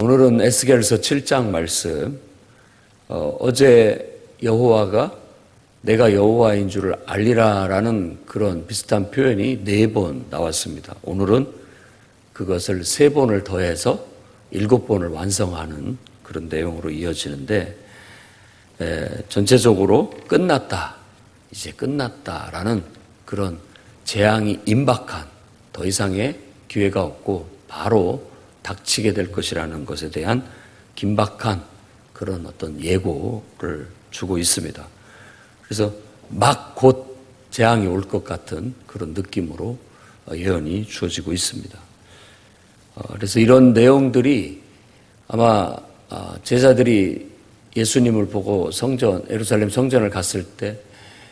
오늘은 에스겔서 7장 말씀. 어제 여호와가 내가 여호와인 줄을 알리라라는 그런 비슷한 표현이 4번 나왔습니다. 오늘은 그것을 3번을 더해서 7번을 완성하는 그런 내용으로 이어지는데, 전체적으로 끝났다, 이제 끝났다라는 그런 재앙이 임박한, 더 이상의 기회가 없고 바로 닥치게 될 것이라는 것에 대한 긴박한 그런 어떤 예고를 주고 있습니다. 그래서 막 곧 재앙이 올 것 같은 그런 느낌으로 예언이 주어지고 있습니다. 그래서 이런 내용들이 아마 제자들이 예수님을 보고 예루살렘 성전을 갔을 때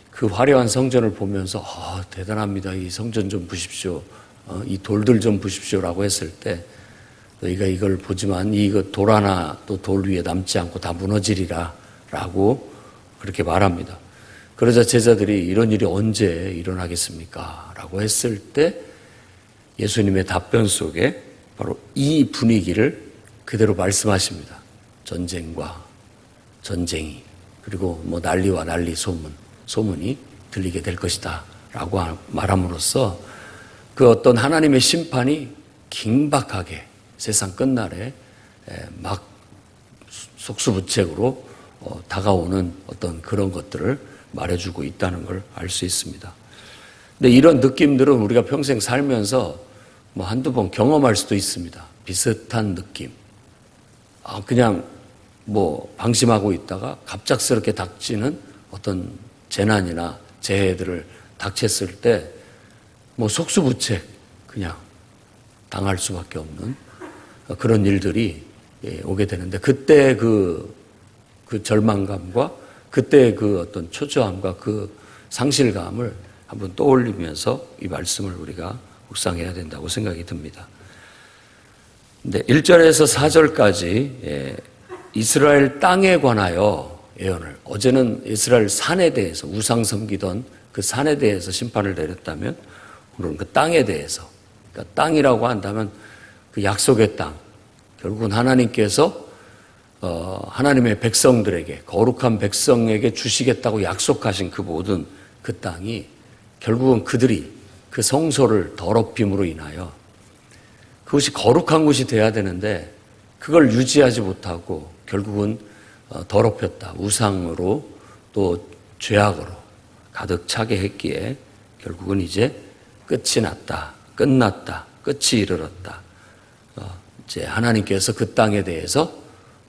그 화려한 성전을 보면서 대단합니다. 이 성전 좀 보십시오. 이 돌들 좀 보십시오라고 했을 때 너희가 이걸 보지만 이거 돌 하나 또 돌 위에 남지 않고 다 무너지리라 라고 그렇게 말합니다. 그러자 제자들이 이런 일이 언제 일어나겠습니까? 라고 했을 때 예수님의 답변 속에 바로 이 분위기를 그대로 말씀하십니다. 전쟁과 전쟁이, 그리고 뭐 난리와 난리, 소문이 들리게 될 것이다 라고 말함으로써 그 어떤 하나님의 심판이 긴박하게 세상 끝날에 막 속수무책으로 다가오는 어떤 그런 것들을 말해주고 있다는 걸 알 수 있습니다. 근데 이런 느낌들은 우리가 평생 살면서 뭐 한두 번 경험할 수도 있습니다. 비슷한 느낌. 그냥 뭐 방심하고 있다가 갑작스럽게 닥치는 어떤 재난이나 재해들을 닥쳤을 때 뭐 속수무책 그냥 당할 수밖에 없는 그런 일들이 오게 되는데, 그때 그 절망감과 그때 그 어떤 초조함과 그 상실감을 한번 떠올리면서 이 말씀을 우리가 묵상해야 된다고 생각이 듭니다. 근데 1절에서 4절까지 이스라엘 땅에 관하여 예언을, 어제는 이스라엘 산에 대해서, 우상 섬기던 그 산에 대해서 심판을 내렸다면 오늘은 그 땅에 대해서, 그러니까 땅이라고 한다면 그 약속의 땅, 결국은 하나님께서 하나님의 백성들에게, 거룩한 백성에게 주시겠다고 약속하신 그 모든 그 땅이 결국은 그들이 그 성소를 더럽힘으로 인하여, 그것이 거룩한 곳이 돼야 되는데 그걸 유지하지 못하고 결국은 더럽혔다, 우상으로 또 죄악으로 가득 차게 했기에 결국은 이제 끝이 났다, 끝났다, 끝이 이르렀다. 이제 하나님께서 그 땅에 대해서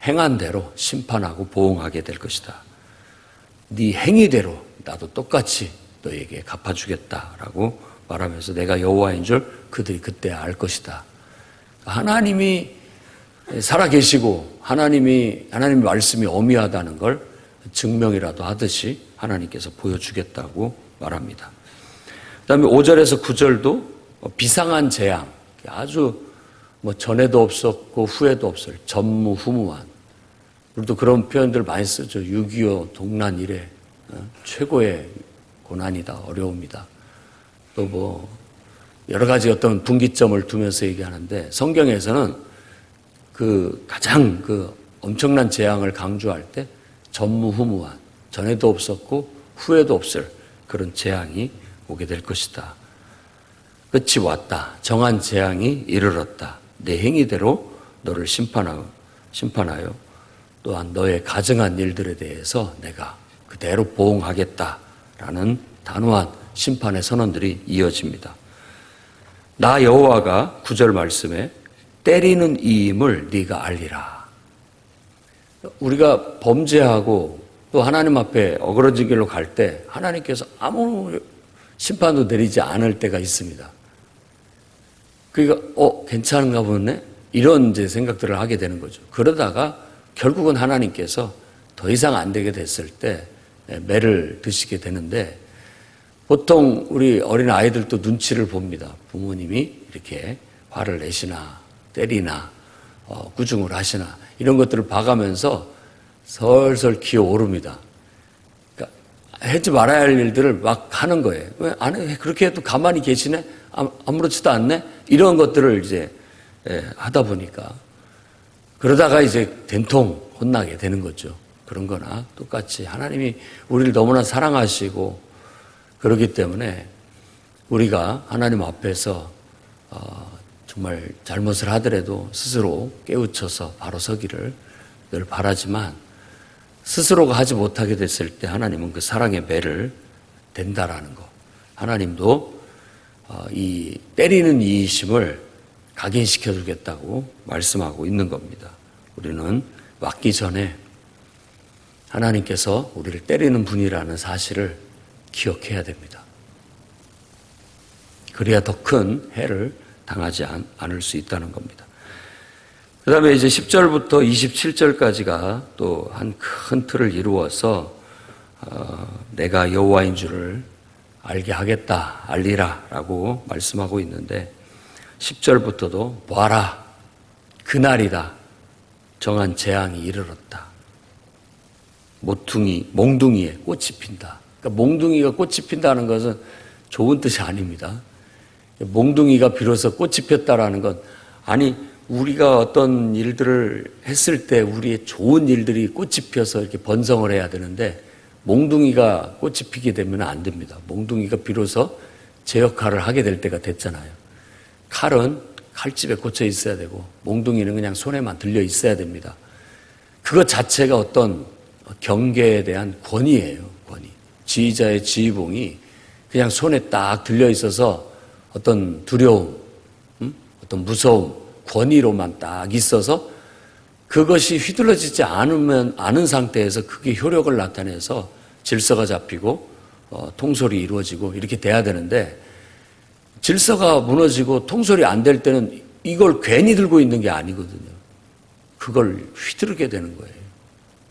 행한 대로 심판하고 보응하게 될 것이다. 네 행위대로 나도 똑같이 너에게 갚아주겠다라고 말하면서 내가 여호와인 줄 그들이 그때 알 것이다. 하나님이 살아계시고 하나님의 말씀이 어미하다는 걸 증명이라도 하듯이 하나님께서 보여주겠다고 말합니다. 그 다음에 5절에서 9절도 비상한 재앙, 아주 뭐 전에도 없었고 후에도 없을 전무후무한, 우리도 그런 표현들 많이 쓰죠. 6.25 동란 이래 최고의 고난이다, 어려움이다. 또 뭐 여러 가지 어떤 분기점을 두면서 얘기하는데, 성경에서는 그 가장 그 엄청난 재앙을 강조할 때 전무후무한, 전에도 없었고 후에도 없을 그런 재앙이 오게 될 것이다. 끝이 왔다. 정한 재앙이 이르렀다. 내 행위대로 너를 심판하여 또한 너의 가증한 일들에 대해서 내가 그대로 보응하겠다라는 단호한 심판의 선언들이 이어집니다. 나 여호와가 9절 말씀에 때리는 이임을 네가 알리라. 우리가 범죄하고 또 하나님 앞에 어그러진 길로 갈 때 하나님께서 아무 심판도 내리지 않을 때가 있습니다. 그러니까 괜찮은가 보네, 이런 이제 생각들을 하게 되는 거죠. 그러다가 결국은 하나님께서 더 이상 안 되게 됐을 때 매를 드시게 되는데, 보통 우리 어린 아이들도 눈치를 봅니다. 부모님이 이렇게 화를 내시나 때리나 꾸중을 하시나 이런 것들을 봐가면서 설설 기어오릅니다. 그러니까 하지 말아야 할 일들을 막 하는 거예요. 왜 안 해? 그렇게 해도 가만히 계시네? 아무렇지도 않네? 이런 것들을 이제 하다 보니까 그러다가 이제 된통 혼나게 되는 거죠. 그런 거나 똑같이 하나님이 우리를 너무나 사랑하시고 그러기 때문에 우리가 하나님 앞에서 정말 잘못을 하더라도 스스로 깨우쳐서 바로 서기를 늘 바라지만 스스로가 하지 못하게 됐을 때 하나님은 그 사랑의 배를 댄다라는 거. 하나님도 이 때리는 이의심을 각인시켜 주겠다고 말씀하고 있는 겁니다. 우리는 맞기 전에 하나님께서 우리를 때리는 분이라는 사실을 기억해야 됩니다. 그래야 더 큰 해를 당하지 않을 수 있다는 겁니다. 그 다음에 이제 10절부터 27절까지가 또 한 큰 틀을 이루어서 내가 여호와인 줄을 알게 하겠다, 알리라 라고 말씀하고 있는데 10절부터도 보아라, 그날이다, 정한 재앙이 이르렀다. 몽둥이에 꽃이 핀다. 그러니까 몽둥이가 꽃이 핀다는 것은 좋은 뜻이 아닙니다. 몽둥이가 비로소 꽃이 폈다라는 건 아니 우리가 어떤 일들을 했을 때 우리의 좋은 일들이 꽃이 펴서 이렇게 번성을 해야 되는데 몽둥이가 꽃이 피게 되면 안 됩니다. 몽둥이가 비로소 제 역할을 하게 될 때가 됐잖아요. 칼은 칼집에 꽂혀 있어야 되고 몽둥이는 그냥 손에만 들려 있어야 됩니다. 그것 자체가 어떤 경계에 대한 권위예요. 권위. 지휘자의 지휘봉이 그냥 손에 딱 들려 있어서 어떤 두려움, 어떤 무서움, 권위로만 딱 있어서 그것이 휘둘러지지 않은 상태에서 그게 효력을 나타내서 질서가 잡히고 통솔이 이루어지고 이렇게 돼야 되는데 질서가 무너지고 통솔이 안 될 때는 이걸 괜히 들고 있는 게 아니거든요. 그걸 휘두르게 되는 거예요.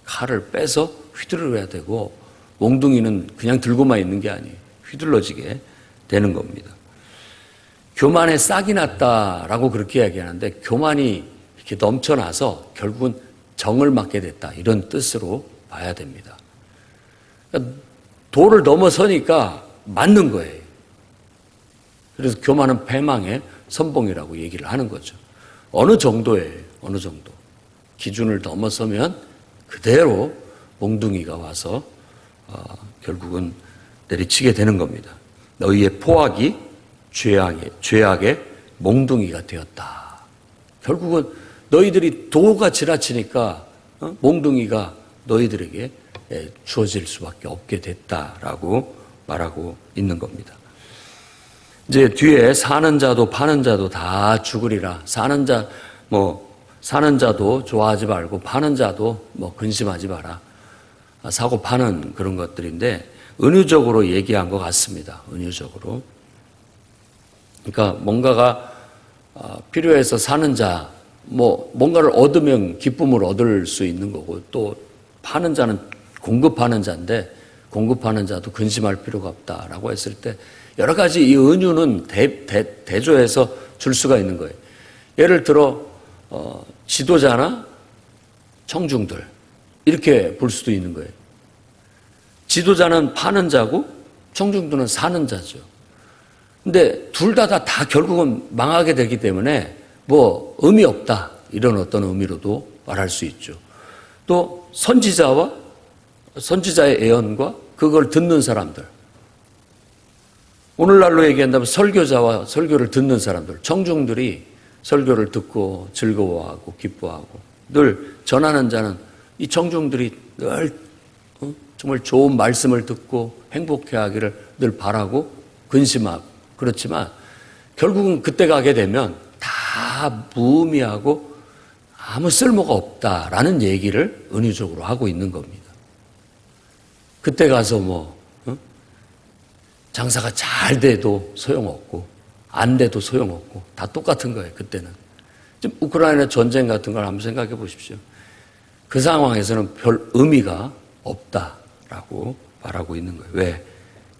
칼을 빼서 휘두르야 되고 몽둥이는 그냥 들고만 있는 게 아니에요. 휘둘러지게 되는 겁니다. 교만에 싹이 났다라고 그렇게 이야기하는데 교만이 이렇게 넘쳐나서 결국은 정을 맞게 됐다. 이런 뜻으로 봐야 됩니다. 그러니까 도를 넘어서니까 맞는 거예요. 그래서 교만은 패망의 선봉이라고 얘기를 하는 거죠. 어느 정도예요. 어느 정도. 기준을 넘어서면 그대로 몽둥이가 와서 결국은 내리치게 되는 겁니다. 너희의 포악이 죄악의 몽둥이가 되었다. 결국은 너희들이 도가 지나치니까 몽둥이가 너희들에게 주어질 수밖에 없게 됐다라고 말하고 있는 겁니다. 이제 뒤에 사는 자도 파는 자도 다 죽으리라. 사는 자도 좋아하지 말고 파는 자도 근심하지 마라. 사고 파는 그런 것들인데 은유적으로 얘기한 것 같습니다. 은유적으로. 그러니까 뭔가가 필요해서 사는 자, 뭔가를 얻으면 기쁨을 얻을 수 있는 거고 또 파는 자는 공급하는 자인데 공급하는 자도 근심할 필요가 없다라고 했을 때 여러 가지 이 은유는 대조해서 줄 수가 있는 거예요. 예를 들어 지도자나 청중들 이렇게 볼 수도 있는 거예요. 지도자는 파는 자고 청중들은 사는 자죠. 근데 둘 다 결국은 망하게 되기 때문에 의미 없다. 이런 어떤 의미로도 말할 수 있죠. 또 선지자의 예언과 그걸 듣는 사람들. 오늘날로 얘기한다면 설교자와 설교를 듣는 사람들. 청중들이 설교를 듣고 즐거워하고 기뻐하고 늘 전하는 자는 이 청중들이 늘 정말 좋은 말씀을 듣고 행복해하기를 늘 바라고 근심하고 그렇지만 결국은 그때 가게 되면 다 무의미하고 아무 쓸모가 없다라는 얘기를 은유적으로 하고 있는 겁니다. 그때 가서 장사가 잘 돼도 소용없고 안 돼도 소용없고 다 똑같은 거예요. 그때는. 지금 우크라이나 전쟁 같은 걸 한번 생각해 보십시오. 그 상황에서는 별 의미가 없다라고 말하고 있는 거예요. 왜?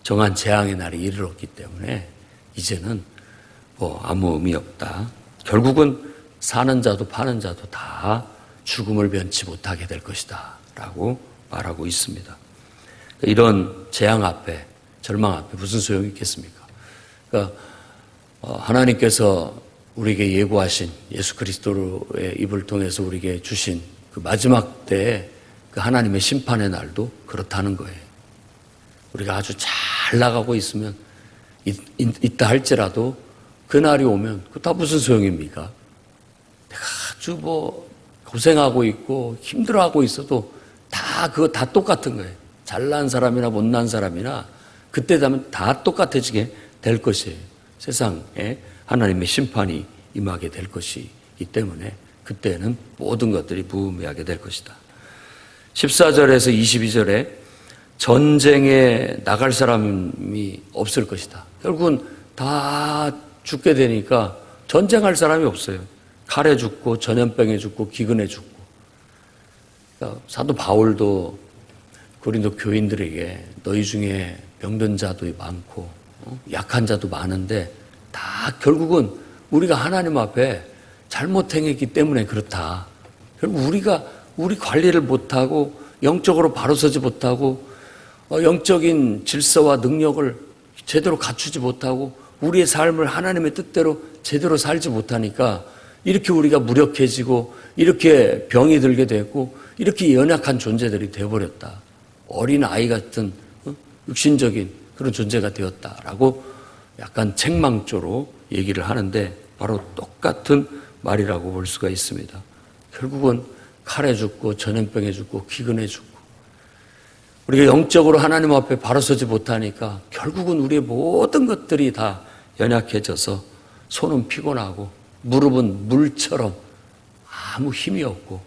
정한 재앙의 날이 이르렀기 때문에 이제는 아무 의미 없다. 결국은 사는 자도 파는 자도 다 죽음을 면치 못하게 될 것이다 라고 말하고 있습니다. 이런 재앙 앞에 절망 앞에 무슨 소용이 있겠습니까? 그러니까 하나님께서 우리에게 예고하신 예수 그리스도의 입을 통해서 우리에게 주신 그 마지막 때의 그 하나님의 심판의 날도 그렇다는 거예요. 우리가 아주 잘 나가고 있으면 있다 할지라도 그날이 오면 그 다 무슨 소용입니까? 내가 아주 고생하고 있고 힘들어하고 있어도 그거 다 똑같은 거예요. 잘난 사람이나 못난 사람이나 그때 되면 다 똑같아지게 될 것이에요. 세상에 하나님의 심판이 임하게 될 것이기 때문에 그때는 모든 것들이 무의미하게 될 것이다. 14절에서 22절에 전쟁에 나갈 사람이 없을 것이다. 결국은 다 죽게 되니까 전쟁할 사람이 없어요. 칼에 죽고 전염병에 죽고 기근에 죽고. 그러니까 사도 바울도 고린도 교인들에게 너희 중에 병든 자도 많고 약한 자도 많은데 다 결국은 우리가 하나님 앞에 잘못 행했기 때문에 그렇다. 결국 우리 관리를 못하고 영적으로 바로 서지 못하고 영적인 질서와 능력을 제대로 갖추지 못하고 우리의 삶을 하나님의 뜻대로 제대로 살지 못하니까 이렇게 우리가 무력해지고 이렇게 병이 들게 됐고 이렇게 연약한 존재들이 되어버렸다. 어린 아이 같은 육신적인 그런 존재가 되었다라고 약간 책망조로 얘기를 하는데 바로 똑같은 말이라고 볼 수가 있습니다. 결국은 칼에 죽고 전염병에 죽고 기근에 죽고 우리가 영적으로 하나님 앞에 바로 서지 못하니까 결국은 우리의 모든 것들이 다 연약해져서 손은 피곤하고 무릎은 물처럼 아무 힘이 없고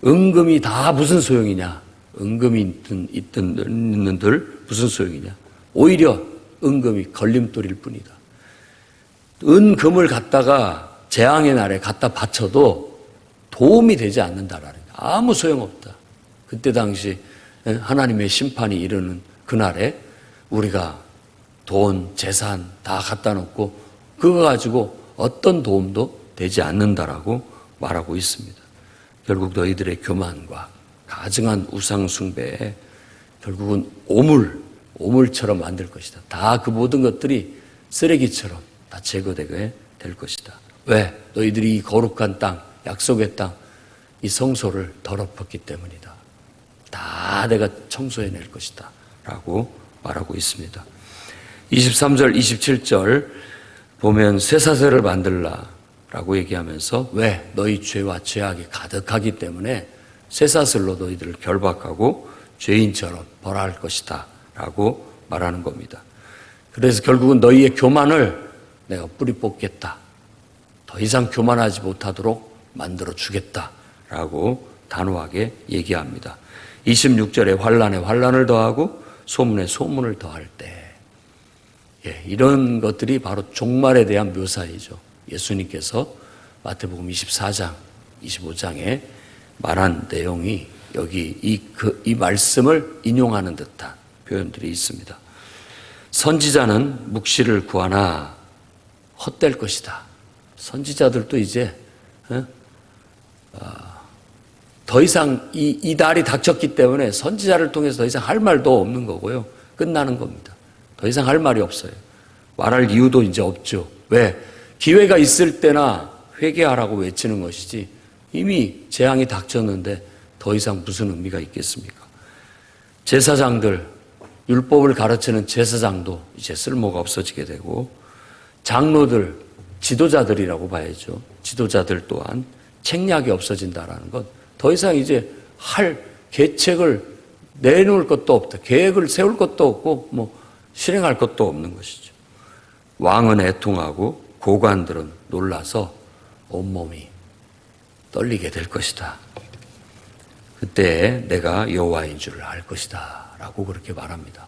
은금이 다 무슨 소용이냐. 은금이 있는들 무슨 소용이냐. 오히려 은금이 걸림돌일 뿐이다. 은금을 갖다가 재앙의 날에 갖다 바쳐도 도움이 되지 않는다라는 거예요. 아무 소용없다. 그때 당시 하나님의 심판이 이르는 그날에 우리가 돈, 재산 다 갖다 놓고 그거 가지고 어떤 도움도 되지 않는다라고 말하고 있습니다. 결국 너희들의 교만과 가증한 우상 숭배에 결국은 오물처럼 만들 것이다. 다 그 모든 것들이 쓰레기처럼 다 제거되게 될 것이다. 왜? 너희들이 이 거룩한 땅, 약속의 땅, 이 성소를 더럽혔기 때문이다. 다 내가 청소해낼 것이다. 라고 말하고 있습니다. 23절, 27절 보면 쇠사슬을 만들라 라고 얘기하면서 왜? 너희 죄와 죄악이 가득하기 때문에 쇠사슬로 너희들을 결박하고 죄인처럼 벌할 것이다 라고 말하는 겁니다. 그래서 결국은 너희의 교만을 내가 뿌리 뽑겠다. 더 이상 교만하지 못하도록 만들어 주겠다 라고 단호하게 얘기합니다. 26절에 환난에 환난을 더하고 소문에 소문을 더할 때 이런 것들이 바로 종말에 대한 묘사이죠. 예수님께서 마태복음 24장, 25장에 말한 내용이 여기 이 말씀을 인용하는 듯한 표현들이 있습니다. 선지자는 묵시를 구하나 헛될 것이다. 선지자들도 이제 더 이상 이 날이 닥쳤기 때문에 선지자를 통해서 더 이상 할 말도 없는 거고요. 끝나는 겁니다. 더 이상 할 말이 없어요. 말할 이유도 이제 없죠. 왜? 기회가 있을 때나 회개하라고 외치는 것이지 이미 재앙이 닥쳤는데 더 이상 무슨 의미가 있겠습니까? 제사장들, 율법을 가르치는 제사장도 이제 쓸모가 없어지게 되고 장로들, 지도자들이라고 봐야죠. 지도자들 또한 책략이 없어진다라는 것. 더 이상 이제 할 계책을 내놓을 것도 없다. 계획을 세울 것도 없고 실행할 것도 없는 것이죠. 왕은 애통하고 고관들은 놀라서 온몸이 떨리게 될 것이다. 그때 내가 여호와인 줄을 알 것이다 라고 그렇게 말합니다.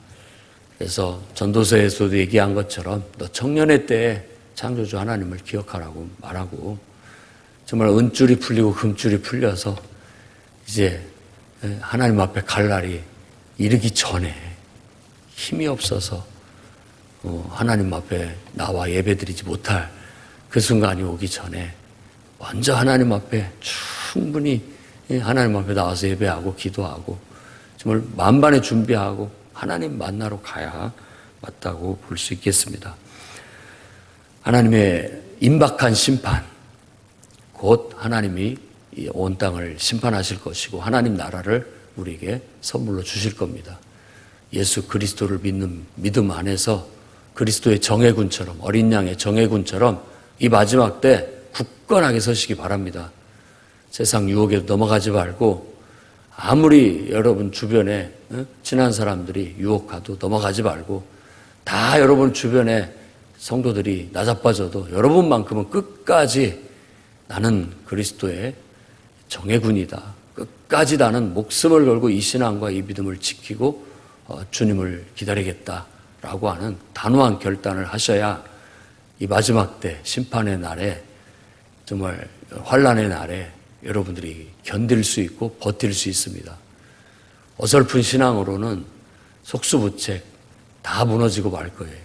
그래서 전도서에서도 얘기한 것처럼 너 청년의 때에 창조주 하나님을 기억하라고 말하고 정말 은줄이 풀리고 금줄이 풀려서 이제 하나님 앞에 갈 날이 이르기 전에 힘이 없어서 하나님 앞에 나와 예배드리지 못할 그 순간이 오기 전에 먼저 하나님 앞에 충분히 하나님 앞에 나와서 예배하고 기도하고 정말 만반의 준비하고 하나님 만나러 가야 맞다고 볼 수 있겠습니다. 하나님의 임박한 심판, 곧 하나님이 온 땅을 심판하실 것이고 하나님 나라를 우리에게 선물로 주실 겁니다. 예수 그리스도를 믿는 믿음 안에서 그리스도의 정예군처럼, 어린 양의 정예군처럼 이 마지막 때 굳건하게 서시기 바랍니다. 세상 유혹에 넘어가지 말고 아무리 여러분 주변에 친한 사람들이 유혹하도 넘어가지 말고 다 여러분 주변에 성도들이 나자빠져도 여러분만큼은 끝까지 나는 그리스도의 정예군이다. 끝까지 나는 목숨을 걸고 이 신앙과 이 믿음을 지키고 주님을 기다리겠다라고 하는 단호한 결단을 하셔야 이 마지막 때 심판의 날에 정말 환난의 날에 여러분들이 견딜 수 있고 버틸 수 있습니다. 어설픈 신앙으로는 속수무책 다 무너지고 말 거예요.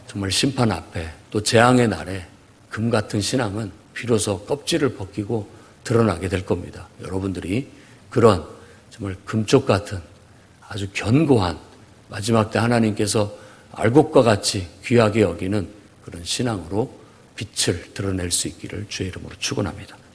정말 심판 앞에 또 재앙의 날에 금 같은 신앙은 비로소 껍질을 벗기고 드러나게 될 겁니다. 여러분들이 그런 정말 금쪽 같은 아주 견고한 마지막 때 하나님께서 알곡과 같이 귀하게 여기는 그런 신앙으로 빛을 드러낼 수 있기를 주의 이름으로 축원합니다.